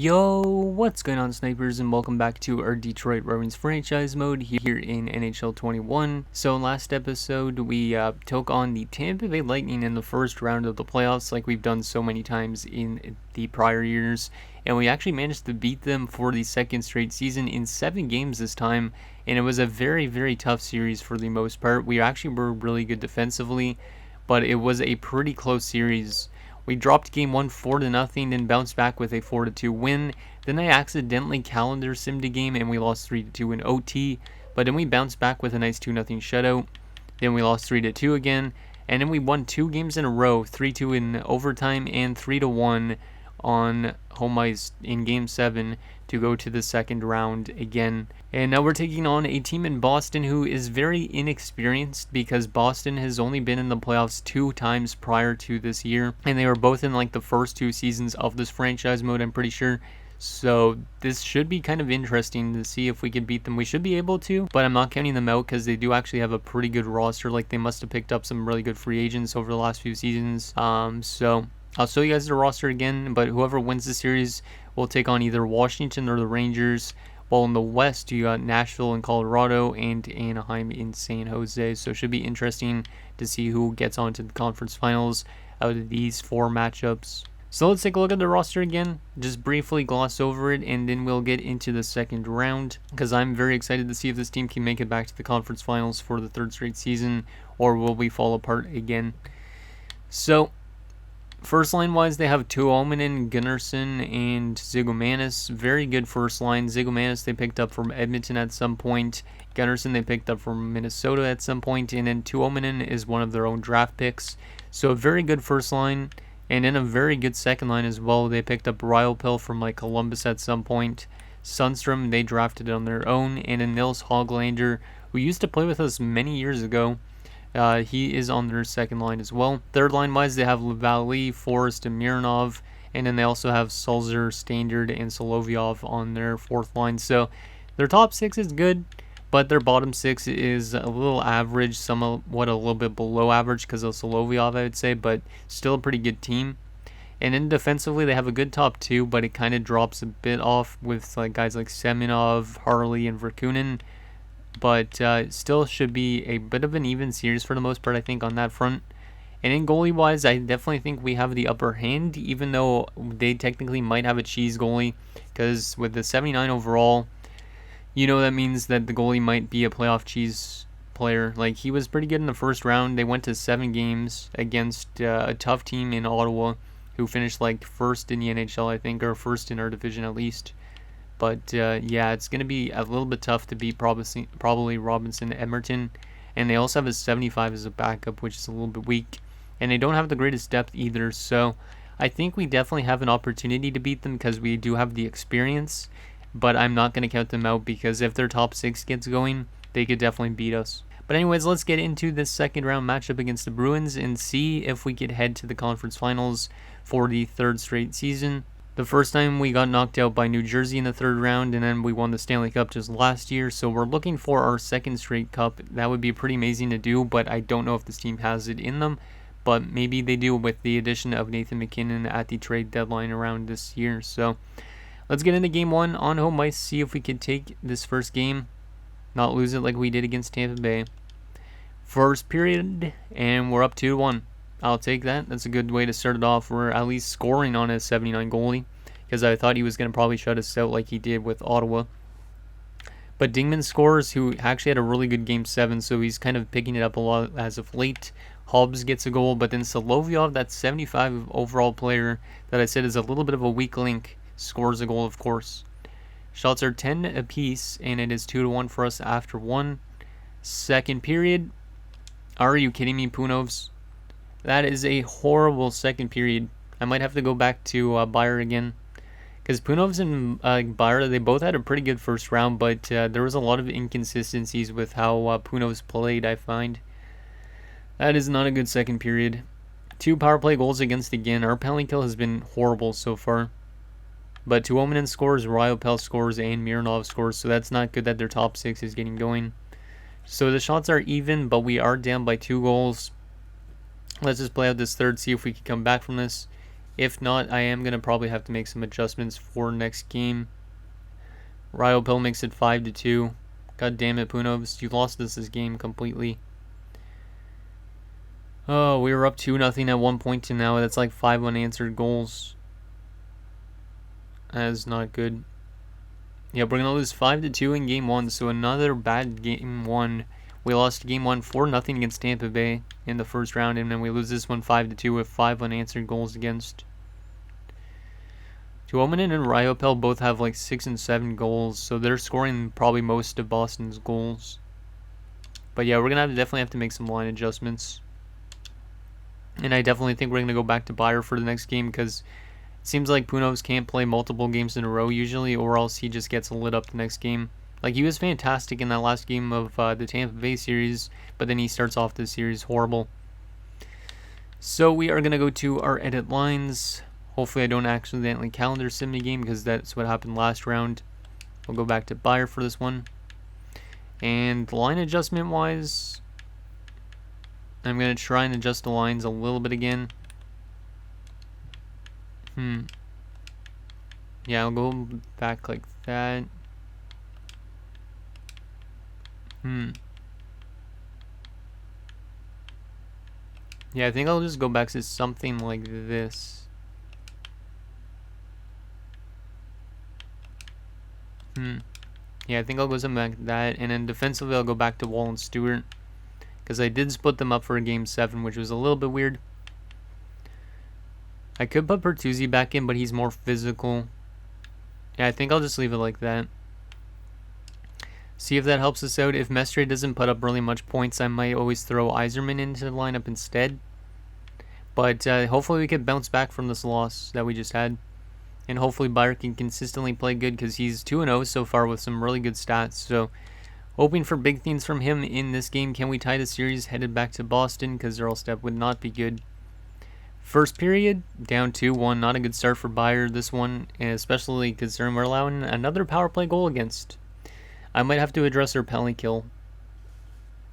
Yo, what's going on, snipers, and welcome back to our Detroit Red Wings franchise mode here in NHL 21. So last episode, we took on the Tampa Bay Lightning in the first round of the playoffs like we've done so many times in the prior years. And we actually managed to beat them for the second straight season in 7 games this time. And it was a very, very tough series for the most part. We actually were really good defensively, but it was a pretty close series. We dropped game 1 4-0 and bounced back with a 4-2 win. Then I accidentally calendar simmed a game and we lost 3-2 in OT. But then we bounced back with a nice 2-0 shutout. Then we lost 3-2 again. And then we won 2 games in a row, 3-2 in overtime and 3-1 on home ice in game 7 to go to the second round again. And now we're taking on a team in Boston who is very inexperienced because Boston has only been in the playoffs 2 times prior to this year, and they were both in like the first 2 seasons of this franchise mode, I'm pretty sure. So this should be kind of interesting to see if we can beat them. We should be able to, but I'm not counting them out because they do actually have a pretty good roster. Like, they must have picked up some really good free agents over the last few seasons. So I'll show you guys the roster again, but whoever wins the series will take on either Washington or the Rangers. While in the West, you got Nashville in Colorado and Anaheim in San Jose. So it should be interesting to see who gets onto the conference finals out of these 4 matchups. So let's take a look at the roster again, just briefly gloss over it, and then we'll get into the second round, because I'm very excited to see if this team can make it back to the conference finals for the 3rd straight season, or will we fall apart again. So first line wise, they have Tuomainen, Gunnarsson, and Zigomanis. Very good first line. Zigomanis they picked up from Edmonton at some point. Gunnarsson they picked up from Minnesota at some point. And then Tuomainen is one of their own draft picks. So a very good first line. And then a very good second line as well. They picked up Ryalpil from like Columbus at some point. Sundstrom they drafted on their own. And then Nils Hoglander, who used to play with us many years ago. He is on their second line as well. Third line wise, they have Lavalley, Forrest, and Mironov. And then they also have Sulzer, Standard, and Solovyov on their fourth line. So their top 6 is good, but their bottom 6 is a little average, somewhat a little bit below average because of Solovyov, I would say, but still a pretty good team. And then defensively, they have a good top 2, but it kind of drops a bit off with like guys like Semenov, Harley, and Verkunen. But still should be a bit of an even series for the most part, I think, on that front. And in goalie-wise, I definitely think we have the upper hand, even though they technically might have a cheese goalie. Because with the 79 overall, you know that means that the goalie might be a playoff cheese player. Like, he was pretty good in the first round. They went to 7 games against a tough team in Ottawa, who finished like first in the NHL, I think, or first in our division at least. But yeah, it's going to be a little bit tough to beat probably Robinson Emerton. And they also have a 75 as a backup, which is a little bit weak. And they don't have the greatest depth either. So I think we definitely have an opportunity to beat them because we do have the experience. But I'm not going to count them out because if their top 6 gets going, they could definitely beat us. But anyways, let's get into this second round matchup against the Bruins and see if we could head to the conference finals for the 3rd straight season. The first time we got knocked out by New Jersey in the 3rd round, and then we won the Stanley Cup just last year, so we're looking for our 2nd straight cup. That would be pretty amazing to do, but I don't know if this team has it in them, but maybe they do with the addition of Nathan MacKinnon at the trade deadline around this year. So let's get into game 1 on home ice, see if we can take this first game, not lose it like we did against Tampa Bay. First period, and we're up 2-1. I'll take that. That's a good way to start it off. We're at least scoring on a 79 goalie because I thought he was going to probably shut us out like he did with Ottawa. But Dingman scores, who actually had a really good game 7, so he's kind of picking it up a lot as of late. Hobbs gets a goal, but then Solovyov, that 75 overall player that I said is a little bit of a weak link, scores a goal, of course. Shots are 10 apiece, and it is 2-1 for us after 1. Second period. Are you kidding me, Punovs? That is a horrible second period. I might have to go back to Bayer again. Because Punovs and Bayer, they both had a pretty good first round, but there was a lot of inconsistencies with how Punovs played, I find. That is not a good second period. 2 power play goals against again. Our penalty kill has been horrible so far. But Tuomainen scores, Ryalpil scores, and Mironov scores, so that's not good that their top 6 is getting going. So the shots are even, but we are down by 2 goals. Let's just play out this third, see if we can come back from this. If not, I am going to probably have to make some adjustments for next game. Ryopel makes it 5-2. God damn it, Punovs. You lost us this game completely. Oh, we were up 2-0 at one point to now. That's like 5 unanswered goals. That is not good. Yeah, we're going to lose 5-2 in game 1. So another bad game 1. We lost game 1 4-0 against Tampa Bay in the first round. And then we lose this one 5-2 with 5 unanswered goals against. Tuomanen and Ryopel both have like 6 and 7 goals. So they're scoring probably most of Boston's goals. But yeah, we're going to definitely have to make some line adjustments. And I definitely think we're going to go back to Byer for the next game because it seems like Punovs can't play multiple games in a row usually, or else he just gets lit up the next game. Like, he was fantastic in that last game of the Tampa Bay series, but then he starts off this series horrible. So we are going to go to our edit lines. Hopefully I don't accidentally calendar sim the game because that's what happened last round. We'll go back to Byer for this one. And line adjustment wise, I'm going to try and adjust the lines a little bit again. Yeah, I'll go back like that. Yeah, I think I'll just go back to something like this. Yeah, I think I'll go something like that. And then defensively, I'll go back to Wall and Stewart. Because I did split them up for game 7, which was a little bit weird. I could put Bertuzzi back in, but he's more physical. Yeah, I think I'll just leave it like that. See if that helps us out. If Mestre doesn't put up really much points, I might always throw Yzerman into the lineup instead. But hopefully we can bounce back from this loss that we just had. And hopefully Byer can consistently play good because he's 2-0 so far with some really good stats. So hoping for big things from him in this game. Can we tie the series headed back to Boston? Because their step would not be good. First period, down 2-1. Not a good start for Byer this one. And especially considering we're allowing another power play goal against. I might have to address our penalty kill.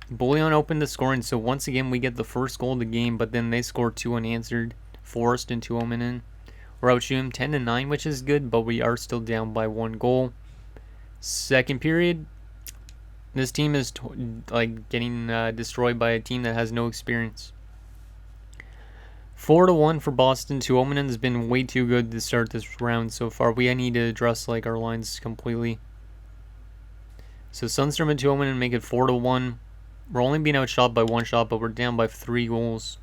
Bullion opened the scoring, so once again we get the first goal of the game, but then they score 2 unanswered. Forrest and Tuomanen. We're outshooting 10-9, which is good, but we are still down by 1 goal. Second period, this team is like getting destroyed by a team that has no experience. 4-1 for Boston. Tuomanen has been way too good to start this round so far. We need to address like our lines completely. So Sundstrom and Tuomanen make it 4-1. We're only being outshot by 1 shot, but we're down by 3 goals.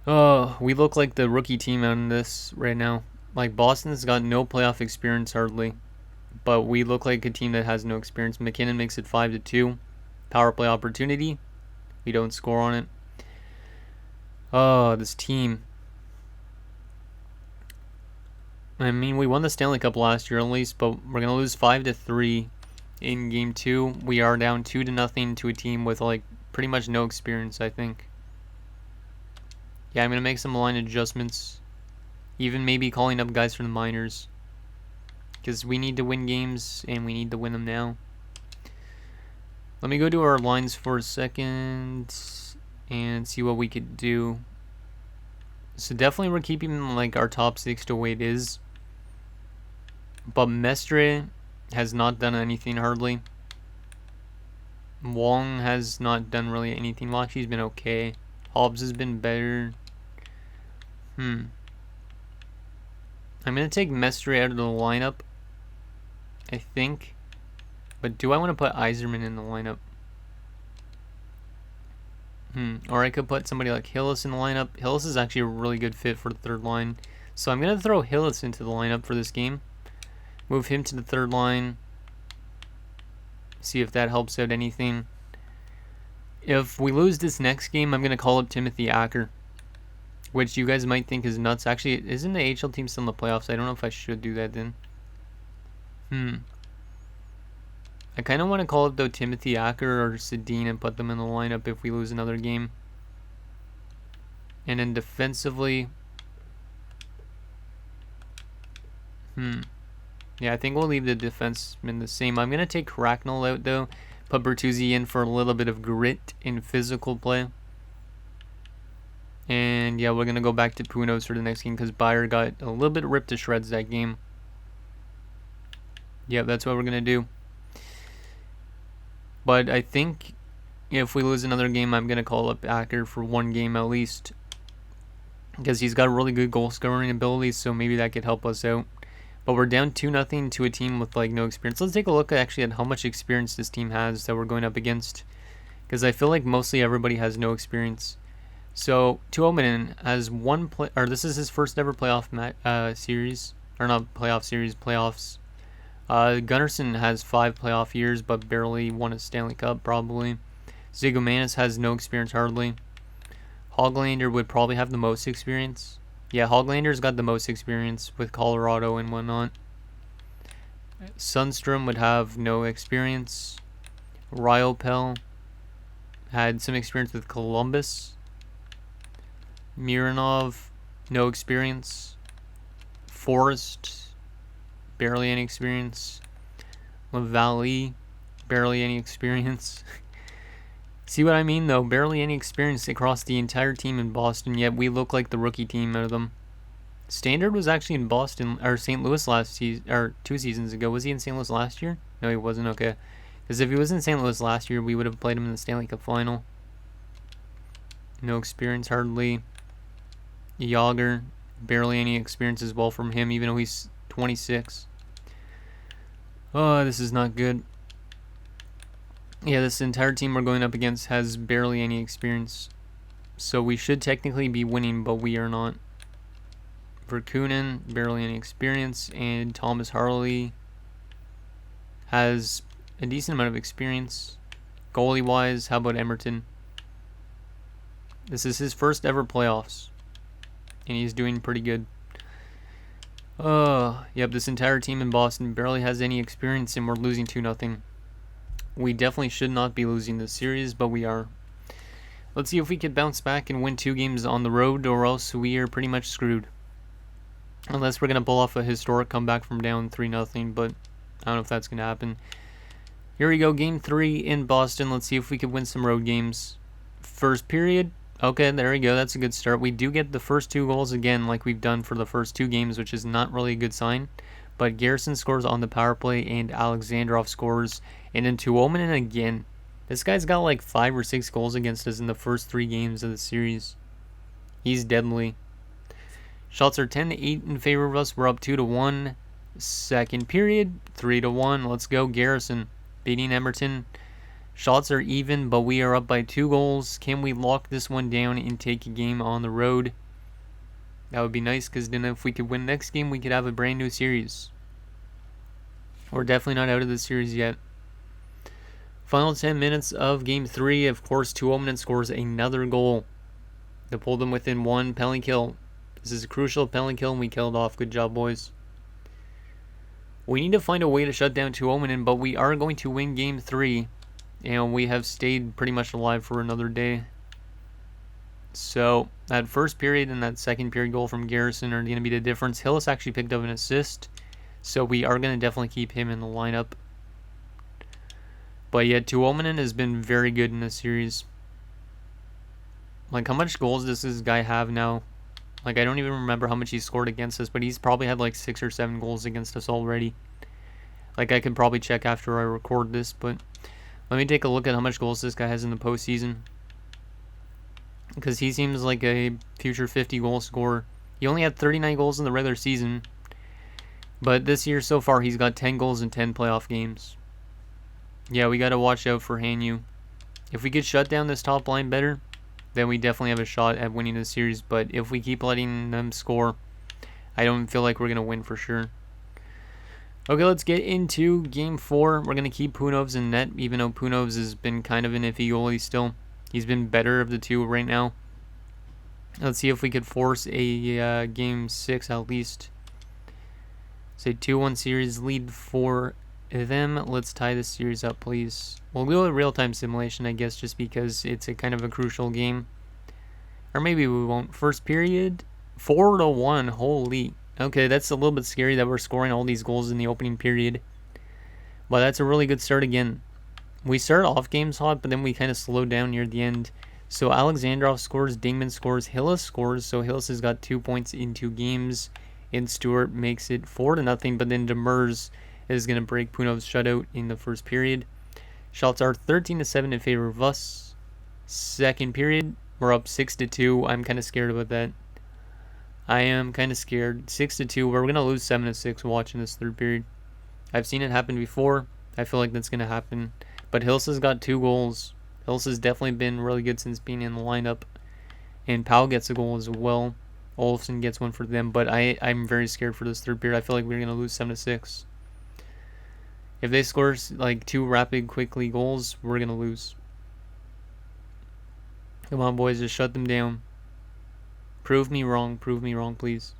Oh, we look like the rookie team on this right now. Like, Boston's got no playoff experience hardly, but we look like a team that has no experience. McKinnon makes it 5-2. Power play opportunity. We don't score on it. Oh, this team. I mean, we won the Stanley Cup last year at least, but we're going to lose 5-3 in game 2. We are down 2-0 to a team with like pretty much no experience, I think. Yeah, I'm going to make some line adjustments. Even maybe calling up guys from the minors. Because we need to win games, and we need to win them now. Let me go to our lines for a second and see what we could do. So definitely we're keeping like our top 6 to way it is. But Mestre has not done anything hardly. Wong has not done really anything. Well, actually, he's been okay. Hobbs has been better. I'm going to take Mestre out of the lineup, I think. But do I want to put Yzerman in the lineup? Or I could put somebody like Hillis in the lineup. Hillis is actually a really good fit for the third line. So I'm going to throw Hillis into the lineup for this game. Move him to the third line. See if that helps out anything. If we lose this next game, I'm going to call up Timothy Acker. Which you guys might think is nuts. Actually, isn't the AHL team still in the playoffs? I don't know if I should do that then. I kind of want to call up though Timothy Acker or Sedin and put them in the lineup if we lose another game. And then defensively, yeah, I think we'll leave the defensemen the same. I'm going to take Cracknell out though. Put Bertuzzi in for a little bit of grit and physical play. And yeah, we're going to go back to Punos for the next game because Bayer got a little bit ripped to shreds that game. Yep, that's what we're going to do. But I think if we lose another game, I'm going to call up Acker for one game at least, because he's got really good goal scoring abilities, so maybe that could help us out. But we're down 2-0 to a team with like no experience. Let's take a look actually at how much experience this team has that we're going up against, because I feel like mostly everybody has no experience. So Tuominen has this is his first ever playoff series, or not playoff series, playoffs. Gunnarsson has 5 playoff years, but barely won a Stanley Cup, probably. Zigomanis has no experience, hardly. Hoglander would probably have the most experience. Yeah, Hoglander's got the most experience with Colorado and whatnot. Sundstrom would have no experience. Ryopel had some experience with Columbus. Mironov, no experience. Forrest, barely any experience. Lavallee, barely any experience. See what I mean, though? Barely any experience across the entire team in Boston, yet we look like the rookie team out of them. Standard was actually in Boston, or St. Louis last season, or 2 seasons ago. Was he in St. Louis last year? No, he wasn't. Okay. Because if he was in St. Louis last year, we would have played him in the Stanley Cup final. No experience, hardly. Yager, barely any experience as well from him, even though he's 26. Oh, this is not good. Yeah, this entire team we're going up against has barely any experience. So we should technically be winning, but we are not. Verkunen, barely any experience. And Thomas Harley has a decent amount of experience. Goalie-wise, how about Emerton? This is his first ever playoffs, and he's doing pretty good. Yep, this entire team in Boston barely has any experience, and we're losing 2-0. We definitely should not be losing this series, but we are. Let's see if we could bounce back and win 2 games on the road, or else we are pretty much screwed. Unless we're going to pull off a historic comeback from down 3-0, but I don't know if that's going to happen. Here we go, Game 3 in Boston. Let's see if we could win some road games. First period. Okay, there we go. That's a good start. We do get the first 2 goals again like we've done for the first 2 games, which is not really a good sign. But Garrison scores on the power play, and Alexandrov scores. And then Tuominen again. This guy's got like 5 or 6 goals against us in the first 3 games of the series. He's deadly. Shots are 10-8 in favor of us. We're up 2-1. Second period, 3-1. Let's go, Garrison. Beating Emerton. Shots are even, but we are up by 2 goals. Can we lock this one down and take a game on the road? That would be nice, because then if we could win next game, we could have a brand new series. We're definitely not out of this series yet. Final 10 minutes of Game 3. Of course, Tuominen scores another goal to pull them within 1 penalty kill. This is a crucial penalty kill, and we killed off. Good job, boys. We need to find a way to shut down Tuominen, but we are going to win Game 3. And we have stayed pretty much alive for another day. So, that first period and that second period goal from Garrison are going to be the difference. Hillis actually picked up an assist, so we are going to definitely keep him in the lineup. But yeah, Tuominen has been very good in this series. Like, how much goals does this guy have now? Like, I don't even remember how much he scored against us, but he's probably had like 6 or 7 goals against us already. Like, I could probably check after I record this, but let me take a look at how much goals this guy has in the postseason, because he seems like a future 50 goal scorer. He only had 39 goals in the regular season, but this year so far he's got 10 goals in 10 playoff games. Yeah, we got to watch out for Hanyu. If we could shut down this top line better, then we definitely have a shot at winning this series. But if we keep letting them score, I don't feel like we're going to win for sure. Okay, let's get into Game 4. We're going to keep Punovs in net, even though Punovs has been kind of an iffy goalie still. He's been better of the 2 right now. Let's see if we could force a Game 6 at least. Say 2-1 series lead for them. Let's tie this series up, please. We'll do a real-time simulation, I guess, just because it's a kind of a crucial game. Or maybe we won't. First period, 4-1. Holy. Okay, that's a little bit scary that we're scoring all these goals in the opening period. But that's a really good start again. We started off games hot, but then we kind of slowed down near the end. So Alexandrov scores, Dingman scores, Hillis scores. So Hillis has got 2 points in 2 games. And Stewart makes it 4-0. But then Demers is going to break Punov's shutout in the first period. Shots are 13-7 in favor of us. Second period, we're up 6-2. I'm kind of scared about that. I am kind of scared. 6-2. We're going to lose 7-6 watching this third period. I've seen it happen before. I feel like that's going to happen. But Hills has got 2 goals. Hills has definitely been really good since being in the lineup. And Powell gets a goal as well. Olofsson gets one for them. But I'm very scared for this third period. I feel like we're going to lose 7-6. If they score like 2 rapid, quickly goals, we're going to lose. Come on, boys. Just shut them down. Prove me wrong. Prove me wrong, please.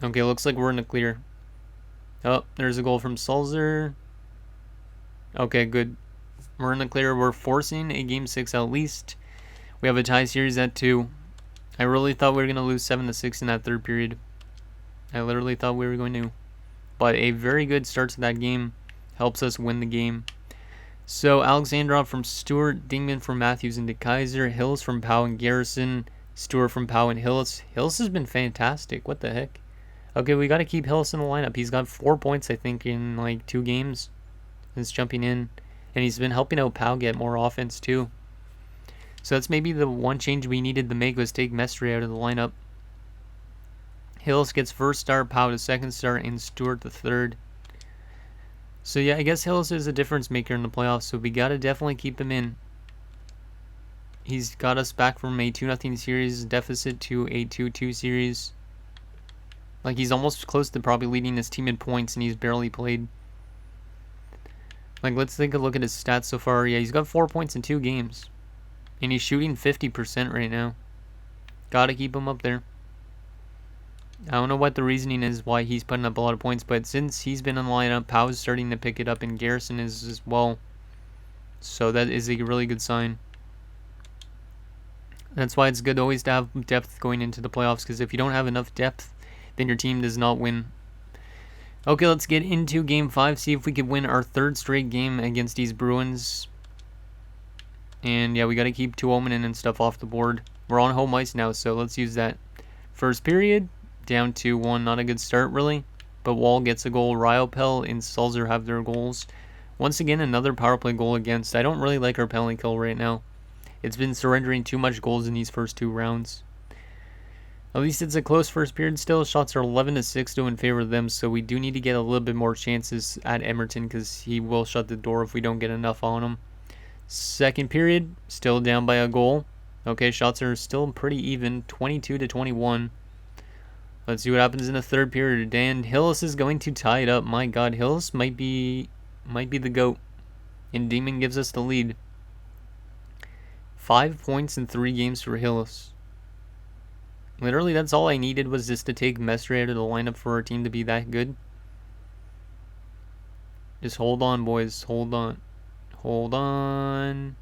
Okay, looks like we're in the clear. Oh, there's a goal from Sulzer. Okay, good. We're in the clear. We're forcing a Game 6 at least. We have a tie series at 2. I really thought we were going to lose 7-6 in that third period. I literally thought we were going to. But a very good start to that game helps us win the game. So Alexandrov from Stewart, Dingman from Matthews and DeKaiser, Hills from Powell and Garrison, Stewart from Powell and Hills. Hills has been fantastic. What the heck? Okay, we got to keep Hills in the lineup. He's got 4 points, I think, in like 2 games since jumping in. And he's been helping out Powell get more offense too. So that's maybe the one change we needed to make was take Mestre out of the lineup. Hills gets first start, Powell the second start, and Stewart the third. So yeah, I guess Hills is a difference maker in the playoffs, so we got to definitely keep him in. He's got us back from a 2-0 series deficit to a 2-2 series. Like, he's almost close to probably leading his team in points, and he's barely played. Like, let's take a look at his stats so far. Yeah, he's got 4 points in 2 games. And he's shooting 50% right now. Gotta keep him up there. I don't know what the reasoning is why he's putting up a lot of points, but since he's been in the lineup, Powell's starting to pick it up, and Garrison is as well. So that is a really good sign. That's why it's good always to have depth going into the playoffs, because if you don't have enough depth, then your team does not win. Okay, let's get into Game 5, see if we could win our 3rd straight game against these Bruins. And yeah, we got to keep Tuomanen and stuff off the board. We're on home ice now, so let's use that. First period, down 2-1. Not a good start, really. But Wall gets a goal. Ryopel and Sulzer have their goals. Once again, another power play goal against. I don't really like our penalty kill right now. It's been surrendering too much goals in these first 2 rounds. At least it's a close first period still. Shots are 11-6 in favor of them, so we do need to get a little bit more chances at Emerton because he will shut the door if we don't get enough on him. Second period, still down by a goal. Okay, shots are still pretty even, 22-21. Let's see what happens in the third period. Dan Hillis is going to tie it up. My God, Hillis might be the GOAT. And Demon gives us the lead. 5 points in 3 games for Hillis. Literally, that's all I needed was just to take Mestre out of the lineup for our team to be that good. Just hold on, boys. Hold on. Hold on.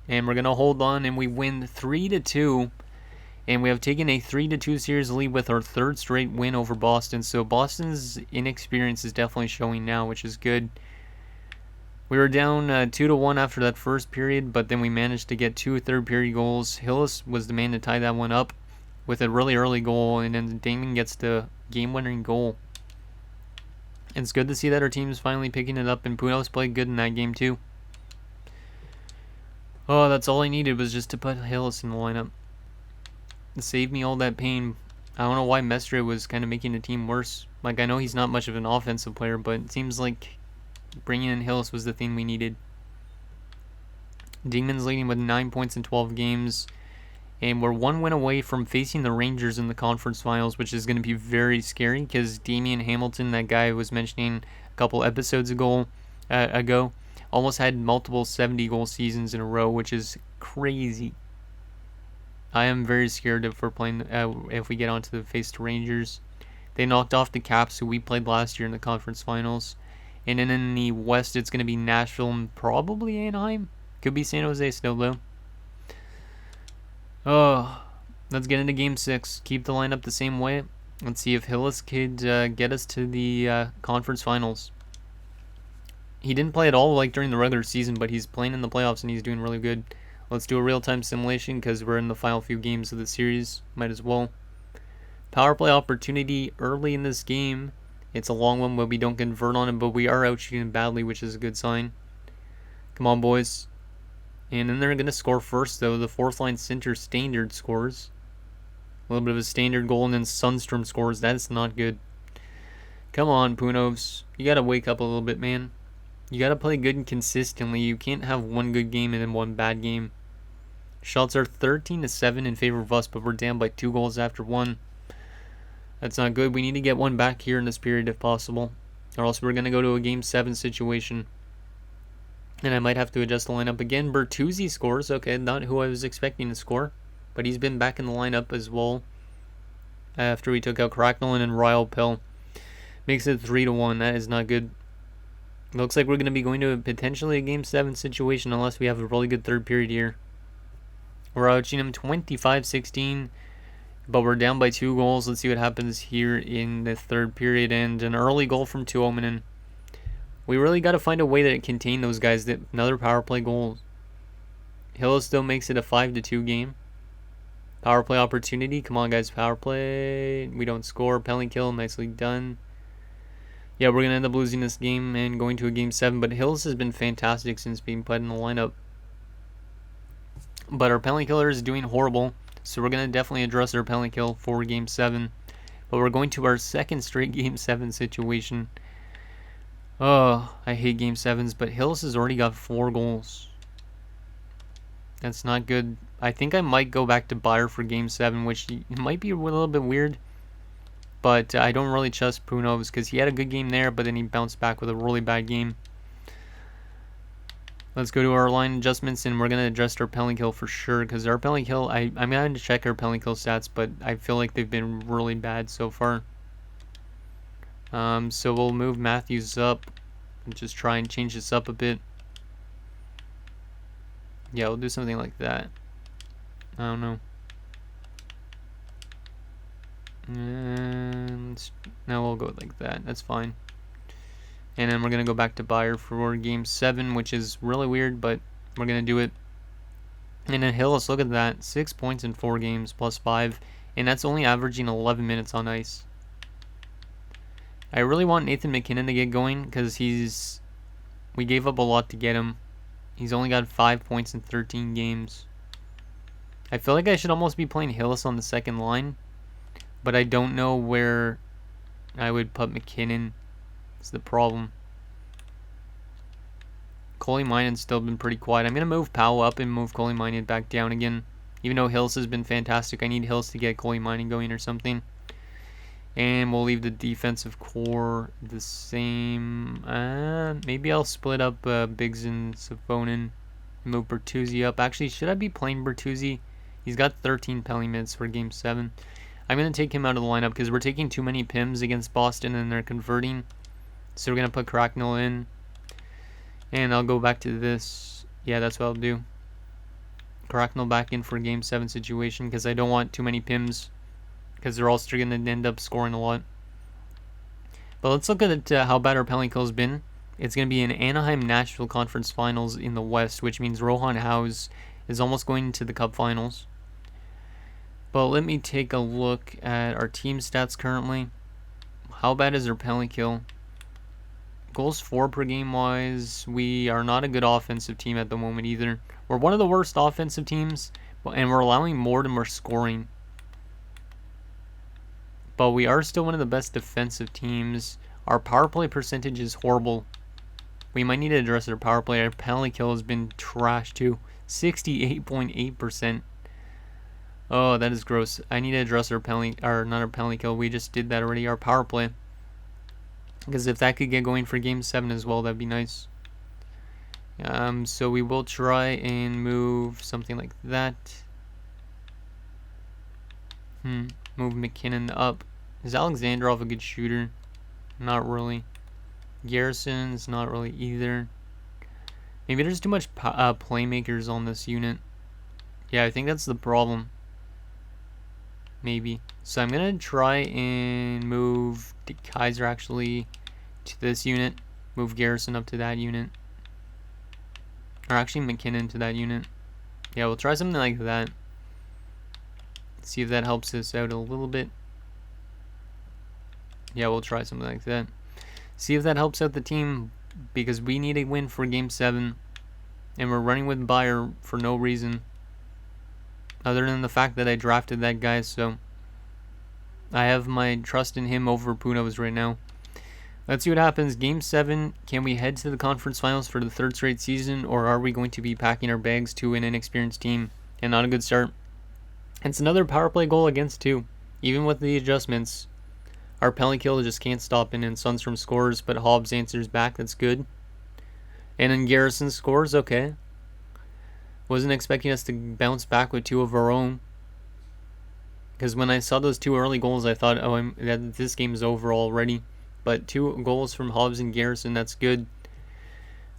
And we're going to hold on, and we win 3-2. And we have taken a 3-2 series lead with our 3rd straight win over Boston. So Boston's inexperience is definitely showing now, which is good. We were down 2-1 after that first period, but then we managed to get 2 third period goals. Hillis was the man to tie that one up with a really early goal, and then Damon gets the game-winning goal. It's good to see that our team is finally picking it up, and Punos played good in that game too. Oh, that's all I needed was just to put Hillis in the lineup. It saved me all that pain. I don't know why Mestre was kind of making the team worse. Like, I know he's not much of an offensive player, but it seems like bringing in Hillis was the thing we needed. Dingman's leading with 9 points in 12 games. And we're 1 win away from facing the Rangers in the conference finals, which is going to be very scary because Damian Hamilton, that guy I was mentioning a couple episodes ago, almost had multiple 70-goal seasons in a row, which is crazy. I am very scared if we're playing if we get onto the face the Rangers. They knocked off the Caps, who we played last year in the conference finals. And then in the West, it's going to be Nashville and probably Anaheim. Could be San Jose still, though. Oh, let's get into Game 6. Keep the lineup the same way. Let's see if Hillis could get us to the conference finals. He didn't play at all like during the regular season, but he's playing in the playoffs and he's doing really good. Let's do a real-time simulation because we're in the final few games of the series. Might as well. Power play opportunity early in this game. It's a long one, but we don't convert on it, but we are out shooting badly, which is a good sign. Come on, boys. And then they're going to score first, though. The fourth line center standard scores. A little bit of a standard goal, and then Sundstrom scores. That's not good. Come on, Punovs. You got to wake up a little bit, man. You got to play good and consistently. You can't have one good game and then one bad game. Shots are 13-7 in favor of us, but we're down by 2 goals after 1. That's not good. We need to get one back here in this period if possible, or else we're going to go to a Game 7 situation. And I might have to adjust the lineup again. Bertuzzi scores. Okay, not who I was expecting to score, but he's been back in the lineup as well after we took out Cracknell and Ryle Pill. Makes it 3-1. That is not good. Looks like we're going to be going to potentially a Game 7 situation unless we have a really good third period here. We're outshooting them 25-16, but we're down by 2 goals. Let's see what happens here in the third period. And an early goal from Tuominen. We really got to find a way to contain those guys. Another power play goal. Hillis still makes it a 5-2 game. Power play opportunity. Come on, guys. Power play. We don't score. Penalty kill. Nicely done. Yeah, we're going to end up losing this game and going to a Game 7. But Hillis has been fantastic since being put in the lineup. But our penalty killer is doing horrible. So we're going to definitely address our penalty kill for Game 7. But we're going to our second straight Game 7 situation. Oh, I hate Game 7s, but Hillis has already got 4 goals. That's not good. I think I might go back to Bayer for Game 7, which might be a little bit weird. But I don't really trust Punovs because he had a good game there, but then he bounced back with a really bad game. Let's go to our line adjustments, and we're going to adjust our penalty kill for sure, because our penalty kill, I'm going to check our penalty kill stats, but I feel like they've been really bad so far. So we'll move Matthews up and just try and change this up a bit. Yeah, we'll do something like that. I don't know. And now we'll go like that. That's fine. And then we're going to go back to Bayer for Game 7, which is really weird, but we're going to do it. And then Hillis, look at that. 6 points in 4 games, plus 5. And that's only averaging 11 minutes on ice. I really want Nathan McKinnon to get going because we gave up a lot to get him. He's only got 5 points in 13 games. I feel like I should almost be playing Hillis on the second line, but I don't know where I would put McKinnon. It's the problem. Koleminainen's still been pretty quiet. I'm going to move Powell up and move Koleminainen back down again. Even though Hills has been fantastic, I need Hills to get Koleminainen going or something. And we'll leave the defensive core the same. Maybe I'll split up Biggs and Savonin. Move Bertuzzi up. Actually, should I be playing Bertuzzi? He's got 13 penalty minutes for Game 7. I'm going to take him out of the lineup because we're taking too many PIMs against Boston and they're converting. So we're going to put Cracknell in. And I'll go back to this. Yeah, that's what I'll do. Cracknell back in for Game 7 situation because I don't want too many PIMs, because they're all still going to end up scoring a lot. But let's look at how bad our penalty kill has been. It's going to be an Anaheim-Nashville Conference Finals in the West, which means Rohan House is almost going to the Cup Finals. But let me take a look at our team stats currently. How bad is our penalty kill? Goals for per game wise, we are not a good offensive team at the moment either. We're one of the worst offensive teams, and we're allowing more than we're scoring. But we are still one of the best defensive teams. Our power play percentage is horrible. We might need to address our power play. Our penalty kill has been trash too. 68.8%. Oh, that is gross. I need to address our penalty, or not our penalty kill. We just did that already. Our power play. Because if that could get going for Game 7 as well, that'd be nice. So we will try and move something like that. Move McKinnon up. Is Alexandrov a good shooter? Not really. Garrison's not really either. Maybe there's too much playmakers on this unit. Yeah, I think that's the problem. Maybe. So I'm going to try and move Kaiser actually to this unit. Move Garrison up to that unit. Or actually McKinnon to that unit. Yeah, we'll try something like that. See if that helps us out a little bit. Yeah, we'll try something like that. See if that helps out the team, because we need a win for Game 7. And we're running with Bayer for no reason, other than the fact that I drafted that guy, so I have my trust in him over Punos right now. Let's see what happens. Game 7, can we head to the conference finals for the 3rd straight season, or are we going to be packing our bags to an inexperienced team? And not a good start. It's another power play goal against 2. Even with the adjustments, our penalty kill just can't stop, and then Sundstrom scores, but Hobbs answers back. That's good. And then Garrison scores. Okay. Wasn't expecting us to bounce back with 2 of our own, because when I saw those 2 early goals, I thought, oh, this game's over already. But 2 goals from Hobbs and Garrison, that's good.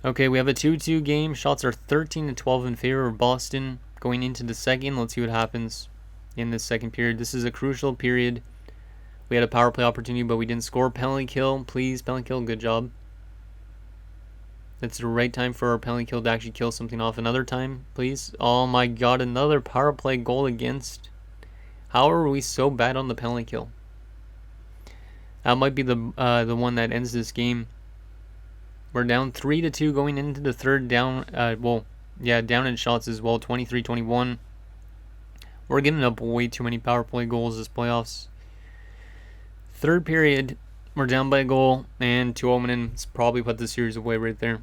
Okay, we have a 2-2 game. Shots are 13-12 in favor of Boston going into the second. Let's see what happens in this second period. This is a crucial period. We had a power play opportunity, but we didn't score. Penalty kill, please. Penalty kill, good job. It's the right time for our penalty kill to actually kill something off. Another time, please. Oh my god, another power play goal against. How are we so bad on the penalty kill? That might be the one that ends this game. We're down 3-2 going into the third. Down, down in shots as well, 23-21. We're giving up way too many power play goals this playoffs. Third period, we're down by a goal, and Tuomainen's probably put the series away right there.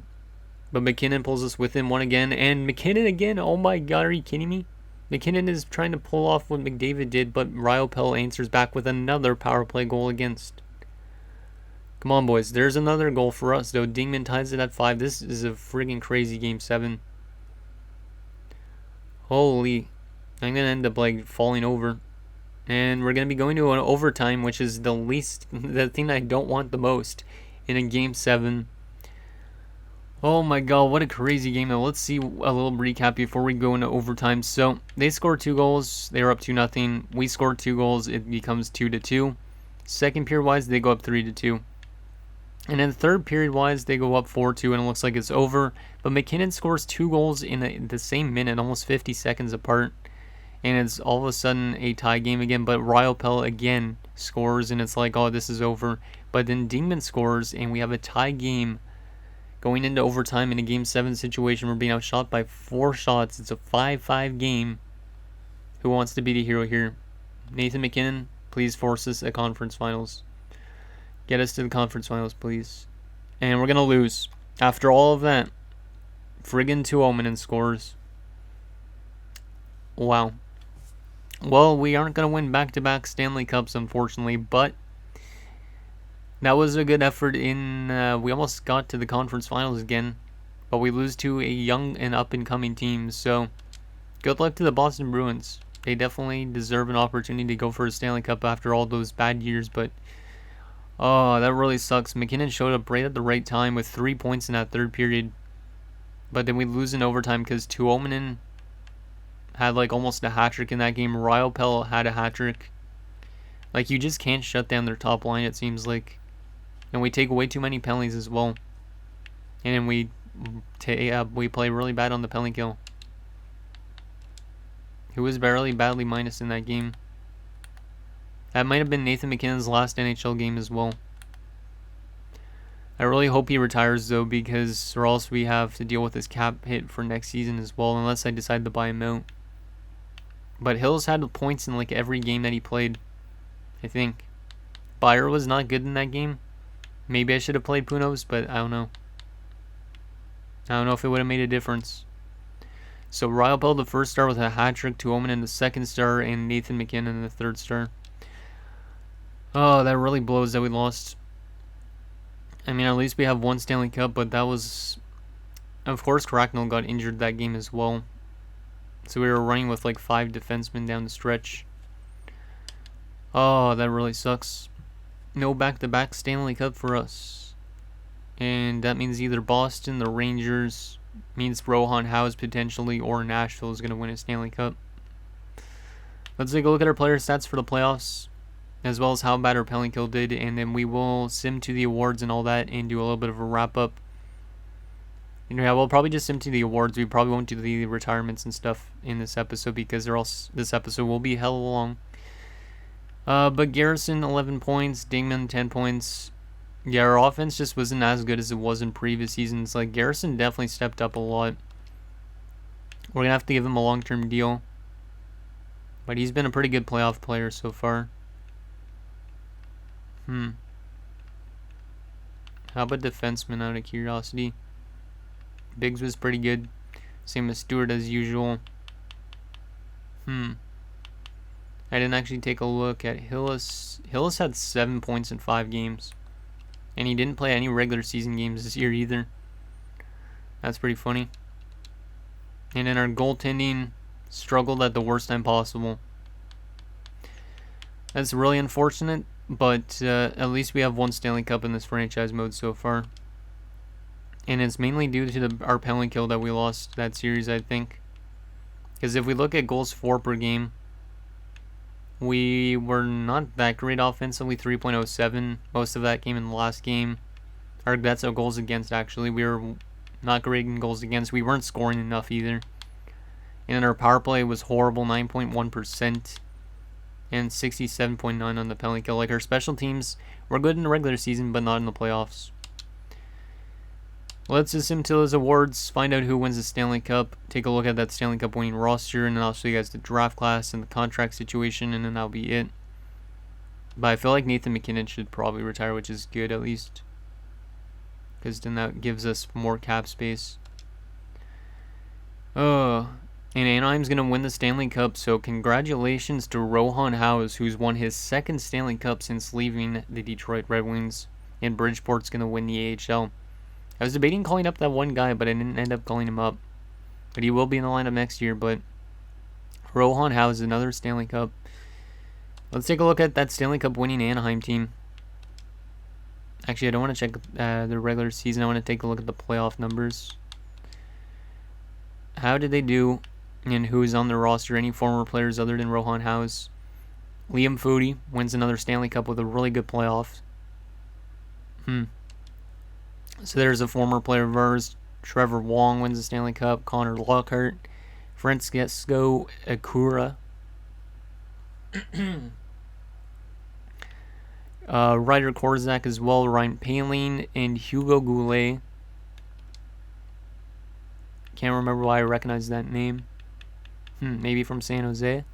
But McKinnon pulls us within 1 again, and McKinnon again. Oh my god, are you kidding me? McKinnon is trying to pull off what McDavid did, but Ryopel answers back with another power play goal against. Come on, boys. There's another goal for us, though. Dingman ties it at 5. This is a friggin' crazy Game 7. Holy. I'm going to end up, falling over. And we're going to be going to an overtime, which is the thing I don't want the most in a Game 7. Oh my god, what a crazy game. Now, let's see a little recap before we go into overtime. So, they scored 2 goals. They were up 2-0. We scored 2 goals. It becomes 2-2. Second period-wise, they go up 3-2. And then third period-wise, they go up 4-2, and it looks like it's over. But McKinnon scores 2 goals in the same minute, almost 50 seconds apart. And it's all of a sudden a tie game again. But Ryopel again scores, and it's like, oh, this is over. But then Dingman scores, and we have a tie game going into overtime in a Game 7 situation. We're being outshot by 4 shots. It's a 5-5 game. Who wants to be the hero here? Nathan McKinnon, please force us at conference finals. Get us to the conference finals, please. And we're going to lose. After all of that, friggin' Tuomainen scores. Wow. Well, we aren't going to win back-to-back Stanley Cups, unfortunately, but that was a good effort in... we almost got to the conference finals again, but we lose to a young and up-and-coming team, so good luck to the Boston Bruins. They definitely deserve an opportunity to go for a Stanley Cup after all those bad years, but... oh, that really sucks. McKinnon showed up right at the right time with 3 points in that third period. But then we lose in overtime because Tuomainen had almost a hat-trick in that game. Ryopel had a hat-trick. You just can't shut down their top line, it seems like. And we take way too many penalties as well. And then we play really bad on the penalty kill. Who was barely badly minus in that game. That might have been Nathan McKinnon's last NHL game as well. I really hope he retires, though, because or else we have to deal with his cap hit for next season as well, unless I decide to buy him out. But Hills had points in every game that he played, I think. Bayer was not good in that game. Maybe I should have played Punos, but I don't know. I don't know if it would have made a difference. So Ryopel the first star with a hat-trick, Tuomainen the second star, and Nathan McKinnon the third star. Oh, that really blows that we lost. I mean, at least we have 1 Stanley Cup, but that was... Of course, Cracknell got injured that game as well. So we were running with 5 defensemen down the stretch. Oh, that really sucks. No back-to-back Stanley Cup for us. And that means either Boston, the Rangers, means Rohan House potentially, or Nashville is going to win a Stanley Cup. Let's take a look at our player stats for the playoffs, as well as how bad our penalty kill did, and then we will sim to the awards and all that and do a little bit of a wrap-up. Yeah, we'll probably just sim to the awards. We probably won't do the retirements and stuff in this episode because this episode will be hella long. But Garrison, 11 points. Dingman, 10 points. Yeah, our offense just wasn't as good as it was in previous seasons. Like, Garrison definitely stepped up a lot. We're going to have to give him a long-term deal. But he's been a pretty good playoff player so far. How about defenseman out of curiosity? Biggs was pretty good. Same as Stewart as usual. I didn't actually take a look at Hillis. Hillis had 7 points in 5 games. And he didn't play any regular season games this year either. That's pretty funny. And then our goaltending struggled at the worst time possible. That's really unfortunate, but at least we have one Stanley Cup in this franchise mode so far. And it's mainly due to our penalty kill that we lost that series, I think. Because if we look at goals for per game, we were not that great offensively, 3.07. Most of that came in the last game. Or that's our goals against, actually. We were not great in goals against. We weren't scoring enough either. And our power play was horrible, 9.1%. And 67.9 on the penalty kill. Like, our special teams were good in the regular season, but not in the playoffs. Let's just sim to those awards, find out who wins the Stanley Cup, take a look at that Stanley Cup winning roster, and then I'll show you guys the draft class and the contract situation, and then that'll be it. But I feel like Nathan McKinnon should probably retire, which is good at least. Because then that gives us more cap space. And Anaheim's going to win the Stanley Cup, so congratulations to Rohan House, who's won his second Stanley Cup since leaving the Detroit Red Wings. And Bridgeport's going to win the AHL. I was debating calling up that one guy, but I didn't end up calling him up. But he will be in the lineup next year, but Rohan House, another Stanley Cup. Let's take a look at that Stanley Cup winning Anaheim team. Actually, I don't want to check the regular season. I want to take a look at the playoff numbers. How did they do, and who is on the roster? Any former players other than Rohan House? Liam Foudy wins another Stanley Cup with a really good playoff. So there's a former player of ours. Trevor Wong wins the Stanley Cup. Connor Lockhart. Francisco Akura. Ryder Korzak as well. Ryan Poehling and Hugo Goulet. Can't remember why I recognize that name. Maybe from San Jose.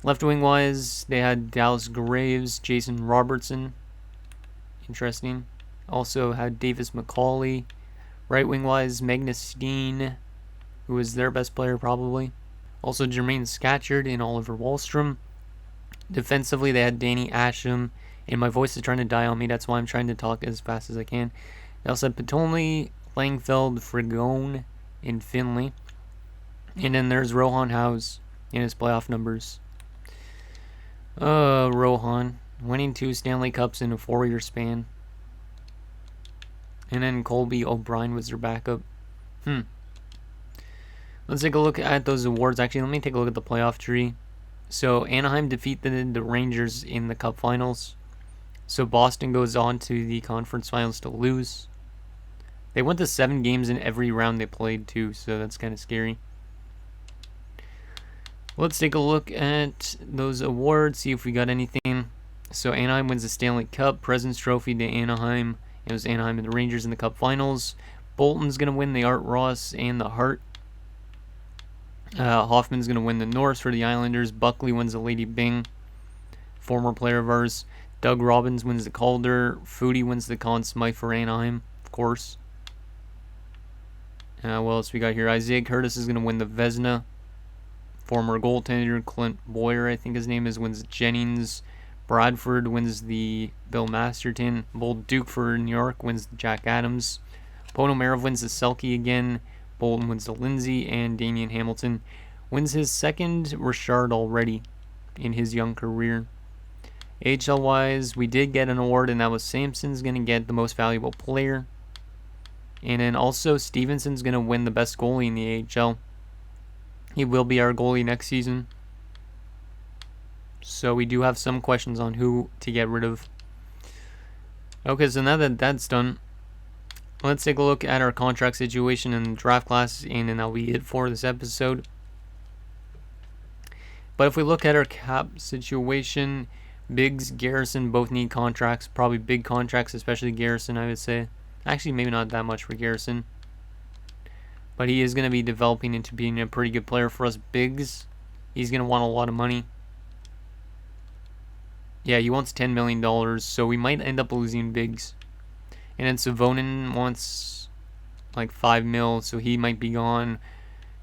Left wing wise, they had Dallas Graves, Jason Robertson. Interesting. Also had Davis McCauley. Right wing wise, Magnus Steen, who was their best player probably. Also Jermaine Scatchard and Oliver Wahlstrom. Defensively, they had Danny Asham. And my voice is trying to die on me. That's why I'm trying to talk as fast as I can. They also had Patolny, Langfeld, Frigone, and Finley. And then there's Rohan House in his playoff numbers. Rohan winning 2 Stanley Cups in a 4-year span. And then Colby O'Brien was their backup. Let's take a look at those awards. Actually, let me take a look at the playoff tree. So Anaheim defeated the Rangers in the Cup Finals. So Boston goes on to the Conference Finals to lose. They went to 7 games in every round they played too, so that's kind of scary. Let's take a look at those awards, see if we got anything. So Anaheim wins the Stanley Cup, President's Trophy to Anaheim. It was Anaheim and the Rangers in the Cup Finals. Bolton's going to win the Art Ross and the Hart. Hoffman's going to win the Norris for the Islanders. Buckley wins the Lady Byng, former player of ours. Doug Robbins wins the Calder. Foudy wins the Conn Smythe for Anaheim, of course. What else we got here? Isaiah Curtis is going to win the Vezina. Former goaltender Clint Boyer, I think his name is, wins Jennings. Bradford wins the Bill Masterton. Bold Duke for New York wins the Jack Adams. Ponomarev wins the Selke again. Bolton wins the Lindsay. And Damian Hamilton wins his second Richard already in his young career. AHL-wise, we did get an award, and that was Samson's going to get the most valuable player. And then also Stevenson's going to win the best goalie in the AHL. He will be our goalie next season. So we do have some questions on who to get rid of. Okay, so now that that's done, let's take a look at our contract situation and draft class, and then that'll be it for this episode. But if we look at our cap situation, Biggs, Garrison both need contracts, probably big contracts, especially Garrison, I would say. Actually, maybe not that much for Garrison. But he is going to be developing into being a pretty good player for us. Biggs, he's going to want a lot of money. Yeah, he wants $10 million, so we might end up losing Biggs. And then Savonin wants like 5 mil, so he might be gone.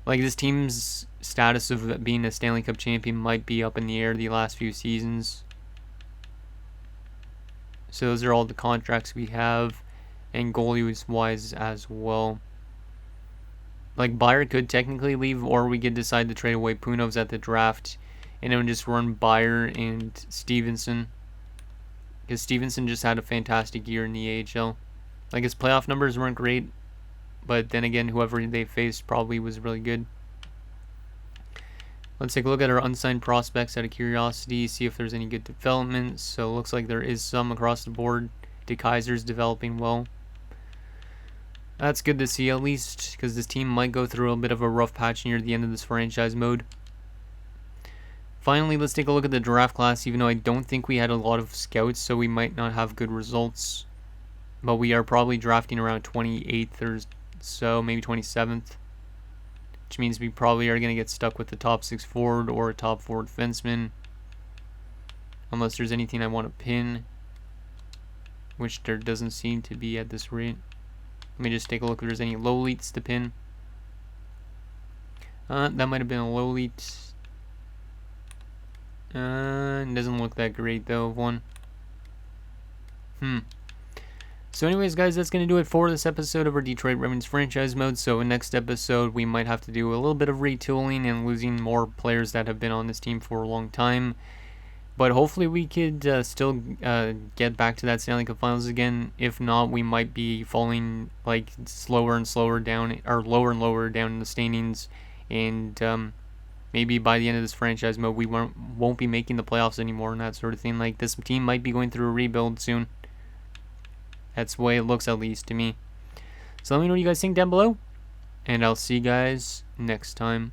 Like, this team's status of being a Stanley Cup champion might be up in the air the last few seasons. So those are all the contracts we have, and goalie-wise as well. Like, Bayer could technically leave, or we could decide to trade away Punovs at the draft, and then just run Bayer and Stevenson. Because Stevenson just had a fantastic year in the AHL. Like, his playoff numbers weren't great, but then again, whoever they faced probably was really good. Let's take a look at our unsigned prospects out of curiosity, see if there's any good development. So it looks like there is some across the board. DeKaiser's developing well. That's good to see, at least, because this team might go through a bit of a rough patch near the end of this franchise mode. Finally, let's take a look at the draft class, even though I don't think we had a lot of scouts, so we might not have good results. But we are probably drafting around 28th or so, maybe 27th. Which means we probably are going to get stuck with the top 6 forward or a top forward defenseman. Unless there's anything I want to pin. Which there doesn't seem to be at this rate. Let me just take a look if there's any low leads to pin. That might have been a low lead. It doesn't look that great though of one. So anyways, guys, that's going to do it for this episode of our Detroit Red Wings franchise mode. So in next episode, we might have to do a little bit of retooling and losing more players that have been on this team for a long time. But hopefully we could still get back to that Stanley Cup Finals again. If not, we might be falling like slower and slower down, or lower and lower down in the standings. And maybe by the end of this franchise mode, we won't be making the playoffs anymore and that sort of thing. Like, this team might be going through a rebuild soon. That's the way it looks, at least to me. So let me know what you guys think down below, and I'll see you guys next time.